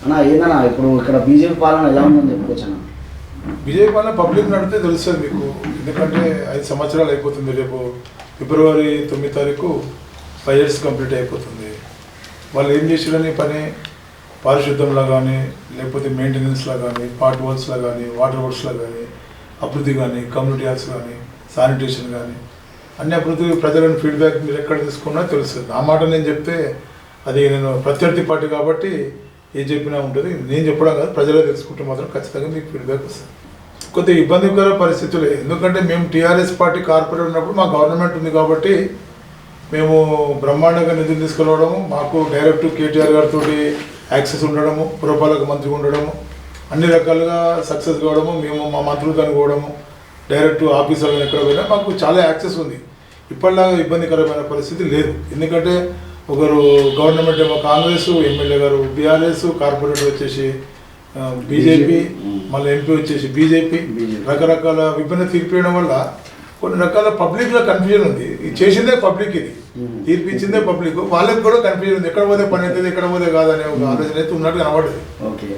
అన్న ఏందన్నా ఇప్పుడు ఇక్కడ బీజేపీ పాలన ఎలా ఉందని చెప్పుకోవచ్చు అన్న? బీజేపీ పాలన పబ్లిక్ నడితే తెలుస్తుంది మీకు. ఎందుకంటే 5 సంవత్సరాలు అయిపోతుంది. రేపు ఫిబ్రవరి 9 తారీఖు 5 years కంప్లీట్ అయిపోతుంది. వాళ్ళు ఏం చేసారని పని పారిశుద్ధంలో కానీ, లేకపోతే మెయింటెనెన్స్లో కానీ, పాట్ వర్క్స్లో కానీ, వాటర్ వర్క్స్లో కానీ, అభివృద్ధి కానీ, కమ్యూనిటీ హాల్స్ కానీ, శానిటేషన్ కానీ, అన్ని అభివృద్ధి ప్రజలను ఫీడ్బ్యాక్ మీరు ఎక్కడ తీసుకున్నా తెలుస్తుంది. ఆ మాట నేను చెప్తే అది నేను ప్రత్యర్థి పార్టీ కాబట్టి ఏం చెప్పినా ఉంటుంది. నేను చెప్పడం కాదు, ప్రజలే తెలుసుకుంటే మాత్రం ఖచ్చితంగా మీకు ఫీడ్బ్యాక్ వస్తుంది. కొద్దిగా ఇబ్బందికర పరిస్థితులే. ఎందుకంటే మేము టీఆర్ఎస్ పార్టీ కార్పొరేట్ ఉన్నప్పుడు మా గవర్నమెంట్ ఉంది కాబట్టి మేము బ్రహ్మాండంగా నిధులు తీసుకురావడము, మాకు డైరెక్ట్ కేటీఆర్ గారితో యాక్సెస్ ఉండడము, పురపాలక మంత్రి ఉండడము, అన్ని రకాలుగా సక్సెస్ కావడము, మేము మా మంత్రులతో అనుకోవడము, డైరెక్ట్ ఆఫీసర్లను ఎక్కడ పోయినా మాకు చాలా యాక్సెస్ ఉంది. ఇప్పటిలాగా ఇబ్బందికరమైన పరిస్థితి లేదు. ఎందుకంటే ఒకరు గవర్నమెంట్ ఏమో కాంగ్రెస్, ఎమ్మెల్యే గారు బీఆర్ఎస్, కార్పొరేటర్ వచ్చేసి బీజేపీ, మళ్ళీ ఎంపీ వచ్చేసి బీజేపీ, రకరకాల విభిన్న తీర్పు వేయడం వల్ల కొన్ని రకాల పబ్లిక్లో కన్ఫ్యూజన్ ఉంది. ఇది చేసిందే పబ్లిక్, ఇది తీర్పు ఇచ్చిందే పబ్లిక్, వాళ్ళకి కూడా కన్ఫ్యూజన్ ఉంది. ఎక్కడ పోతే పని అవుతుంది, ఎక్కడ పోతే కాదనే ఒక ఆలోచన అయితే ఉన్నట్టు కనబడ్డది. ఓకే.